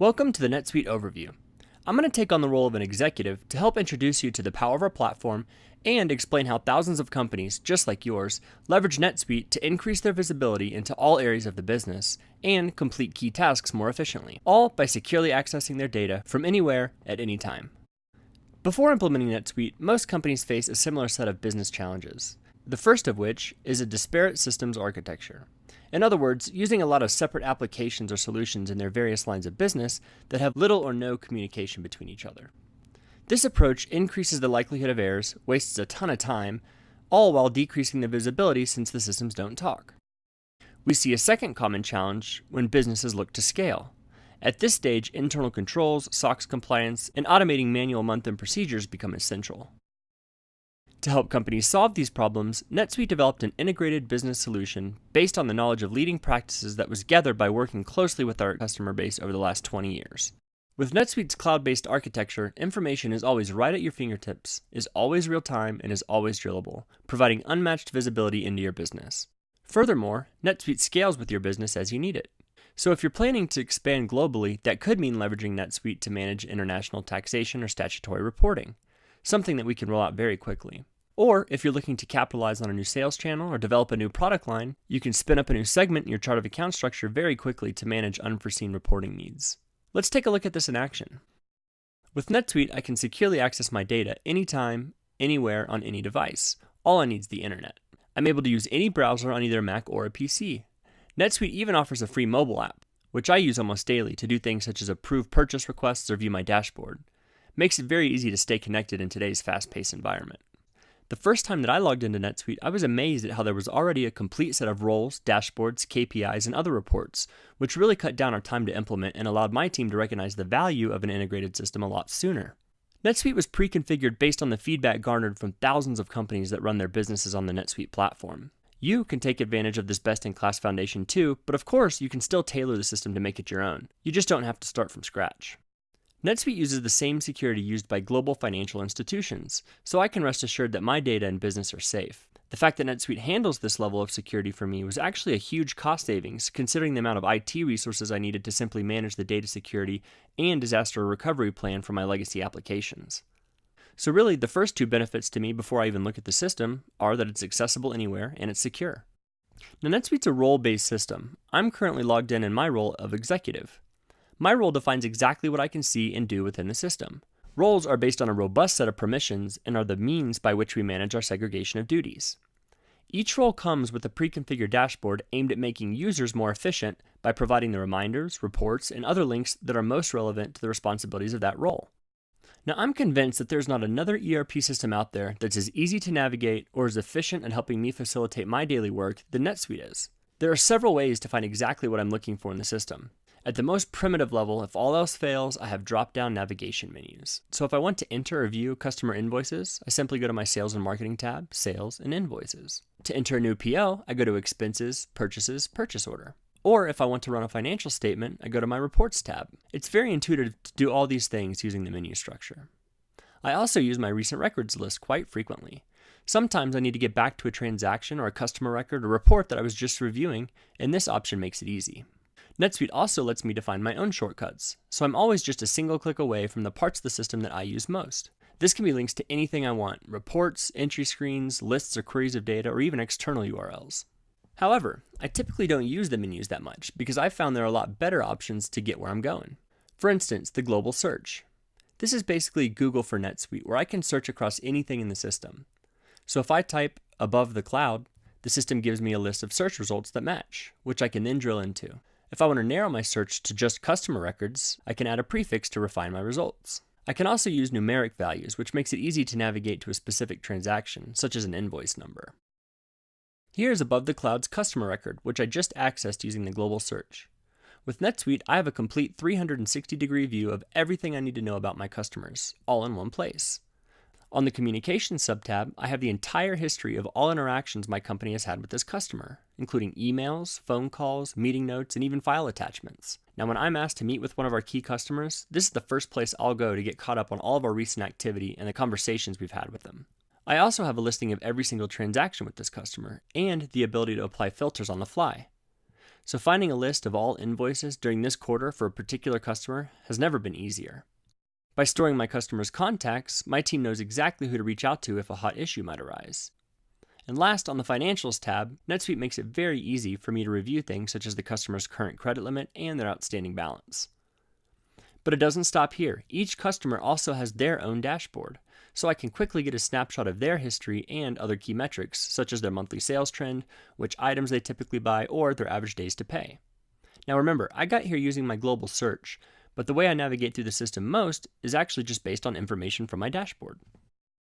Welcome to the NetSuite overview. I'm going to take on the role of an executive to help introduce you to the power of our platform and explain how thousands of companies, just like yours, leverage NetSuite to increase their visibility into all areas of the business and complete key tasks more efficiently, all by securely accessing their data from anywhere at any time. Before implementing NetSuite, most companies face a similar set of business challenges. The first of which is a disparate systems architecture. In other words, using a lot of separate applications or solutions in their various lines of business that have little or no communication between each other. This approach increases the likelihood of errors, wastes a ton of time, all while decreasing the visibility since the systems don't talk. We see a second common challenge when businesses look to scale. At this stage, internal controls, SOX compliance, and automating manual month-end procedures become essential. To help companies solve these problems, NetSuite developed an integrated business solution based on the knowledge of leading practices that was gathered by working closely with our customer base over the last 20 years. With NetSuite's cloud-based architecture, information is always right at your fingertips, is always real-time, and is always drillable, providing unmatched visibility into your business. Furthermore, NetSuite scales with your business as you need it. So if you're planning to expand globally, that could mean leveraging NetSuite to manage international taxation or statutory reporting, something that we can roll out very quickly. Or if you're looking to capitalize on a new sales channel or develop a new product line, you can spin up a new segment in your chart of account structure very quickly to manage unforeseen reporting needs. Let's take a look at this in action. With NetSuite, I can securely access my data anytime, anywhere, on any device. All I need is the internet. I'm able to use any browser on either a Mac or a PC. NetSuite even offers a free mobile app, which I use almost daily to do things such as approve purchase requests or view my dashboard. Makes it very easy to stay connected in today's fast-paced environment. The first time that I logged into NetSuite, I was amazed at how there was already a complete set of roles, dashboards, KPIs, and other reports, which really cut down our time to implement and allowed my team to recognize the value of an integrated system a lot sooner. NetSuite was pre-configured based on the feedback garnered from thousands of companies that run their businesses on the NetSuite platform. You can take advantage of this best-in-class foundation too, but of course you can still tailor the system to make it your own. You just don't have to start from scratch. NetSuite uses the same security used by global financial institutions, so I can rest assured that my data and business are safe. The fact that NetSuite handles this level of security for me was actually a huge cost savings, considering the amount of IT resources I needed to simply manage the data security and disaster recovery plan for my legacy applications. So really, the first two benefits to me before I even look at the system are that it's accessible anywhere and it's secure. Now, NetSuite's a role-based system. I'm currently logged in my role of executive. My role defines exactly what I can see and do within the system. Roles are based on a robust set of permissions and are the means by which we manage our segregation of duties. Each role comes with a pre-configured dashboard aimed at making users more efficient by providing the reminders, reports, and other links that are most relevant to the responsibilities of that role. Now, I'm convinced that there's not another ERP system out there that's as easy to navigate or as efficient at helping me facilitate my daily work than NetSuite is. There are several ways to find exactly what I'm looking for in the system. At the most primitive level, if all else fails, I have drop-down navigation menus. So if I want to enter or view customer invoices, I simply go to my Sales and Marketing tab, Sales and Invoices. To enter a new PO, I go to Expenses, Purchases, Purchase Order. Or if I want to run a financial statement, I go to my Reports tab. It's very intuitive to do all these things using the menu structure. I also use my recent records list quite frequently. Sometimes I need to get back to a transaction or a customer record or report that I was just reviewing, and this option makes it easy. NetSuite also lets me define my own shortcuts, so I'm always just a single click away from the parts of the system that I use most. This can be links to anything I want: reports, entry screens, lists or queries of data, or even external URLs. However, I typically don't use the menus that much because I've found there are a lot better options to get where I'm going. For instance, the global search. This is basically Google for NetSuite, where I can search across anything in the system. So if I type above the cloud, the system gives me a list of search results that match, which I can then drill into. If I want to narrow my search to just customer records, I can add a prefix to refine my results. I can also use numeric values, which makes it easy to navigate to a specific transaction, such as an invoice number. Here is above the cloud's customer record, which I just accessed using the global search. With NetSuite, I have a complete 360-degree view of everything I need to know about my customers, all in one place. On the Communications subtab, I have the entire history of all interactions my company has had with this customer, including emails, phone calls, meeting notes, and even file attachments. Now, when I'm asked to meet with one of our key customers, this is the first place I'll go to get caught up on all of our recent activity and the conversations we've had with them. I also have a listing of every single transaction with this customer and the ability to apply filters on the fly. So finding a list of all invoices during this quarter for a particular customer has never been easier. By storing my customers' contacts, my team knows exactly who to reach out to if a hot issue might arise. And last, on the Financials tab, NetSuite makes it very easy for me to review things such as the customer's current credit limit and their outstanding balance. But it doesn't stop here. Each customer also has their own dashboard, so I can quickly get a snapshot of their history and other key metrics, such as their monthly sales trend, which items they typically buy, or their average days to pay. Now remember, I got here using my global search, but the way I navigate through the system most is actually just based on information from my dashboard.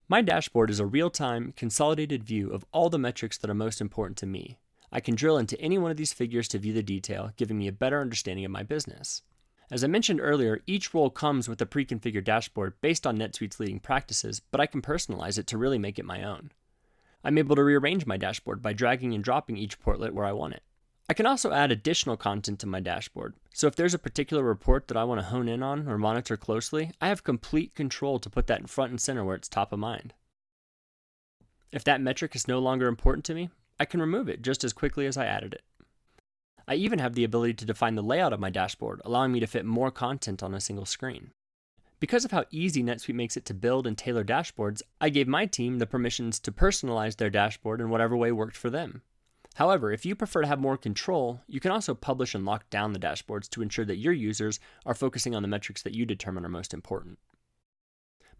My dashboard is a real-time, consolidated view of all the metrics that are most important to me. I can drill into any one of these figures to view the detail, giving me a better understanding of my business. As I mentioned earlier, each role comes with a pre-configured dashboard based on NetSuite's leading practices, but I can personalize it to really make it my own. I'm able to rearrange my dashboard by dragging and dropping each portlet where I want it. I can also add additional content to my dashboard, so if there's a particular report that I want to hone in on or monitor closely, I have complete control to put that in front and center where it's top of mind. If that metric is no longer important to me, I can remove it just as quickly as I added it. I even have the ability to define the layout of my dashboard, allowing me to fit more content on a single screen. Because of how easy NetSuite makes it to build and tailor dashboards, I gave my team the permissions to personalize their dashboard in whatever way worked for them. However, if you prefer to have more control, you can also publish and lock down the dashboards to ensure that your users are focusing on the metrics that you determine are most important.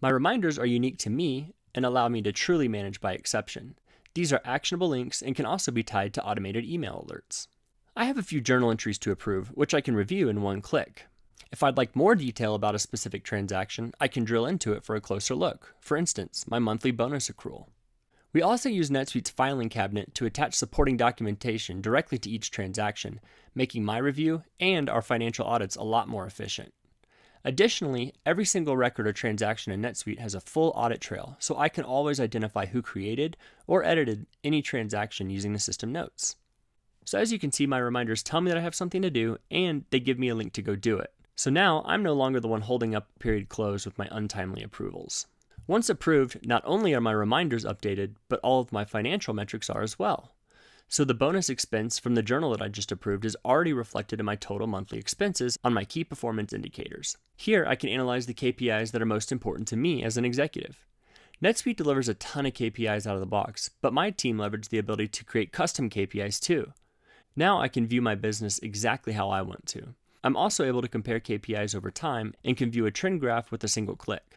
My reminders are unique to me and allow me to truly manage by exception. These are actionable links and can also be tied to automated email alerts. I have a few journal entries to approve, which I can review in one click. If I'd like more detail about a specific transaction, I can drill into it for a closer look. For instance, my monthly bonus accrual. We also use NetSuite's filing cabinet to attach supporting documentation directly to each transaction, making my review and our financial audits a lot more efficient. Additionally, every single record or transaction in NetSuite has a full audit trail, so I can always identify who created or edited any transaction using the system notes. So as you can see, my reminders tell me that I have something to do, and they give me a link to go do it. So now I'm no longer the one holding up period close with my untimely approvals. Once approved, not only are my reminders updated, but all of my financial metrics are as well. So the bonus expense from the journal that I just approved is already reflected in my total monthly expenses on my key performance indicators. Here I can analyze the KPIs that are most important to me as an executive. NetSuite delivers a ton of KPIs out of the box, but my team leveraged the ability to create custom KPIs too. Now I can view my business exactly how I want to. I'm also able to compare KPIs over time and can view a trend graph with a single click.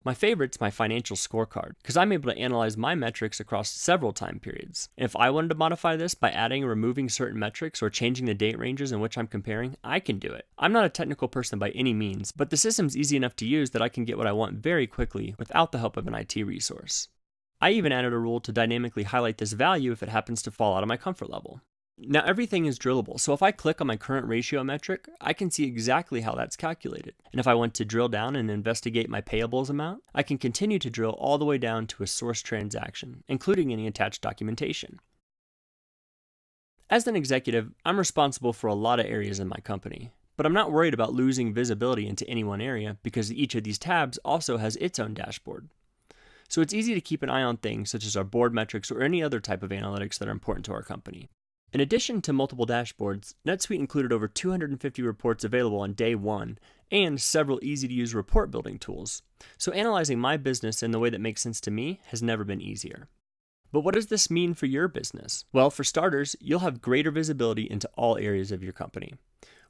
My favorite's my financial scorecard, because I'm able to analyze my metrics across several time periods. And if I wanted to modify this by adding or removing certain metrics or changing the date ranges in which I'm comparing, I can do it. I'm not a technical person by any means, but the system's easy enough to use that I can get what I want very quickly without the help of an IT resource. I even added a rule to dynamically highlight this value if it happens to fall out of my comfort level. Now everything is drillable, so if I click on my current ratio metric, I can see exactly how that's calculated. And if I want to drill down and investigate my payables amount, I can continue to drill all the way down to a source transaction, including any attached documentation. As an executive, I'm responsible for a lot of areas in my company, but I'm not worried about losing visibility into any one area because each of these tabs also has its own dashboard. So it's easy to keep an eye on things such as our board metrics or any other type of analytics that are important to our company. In addition to multiple dashboards, NetSuite included over 250 reports available on day one and several easy-to-use report building tools. So analyzing my business in the way that makes sense to me has never been easier. But what does this mean for your business? Well, for starters, you'll have greater visibility into all areas of your company,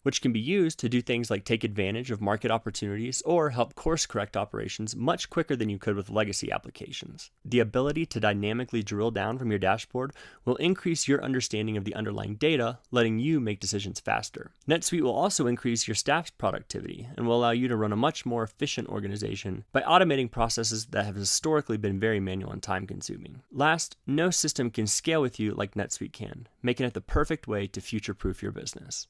which can be used to do things like take advantage of market opportunities or help course correct operations much quicker than you could with legacy applications. The ability to dynamically drill down from your dashboard will increase your understanding of the underlying data, letting you make decisions faster. NetSuite will also increase your staff's productivity and will allow you to run a much more efficient organization by automating processes that have historically been very manual and time-consuming. Last, no system can scale with you like NetSuite can, making it the perfect way to future-proof your business.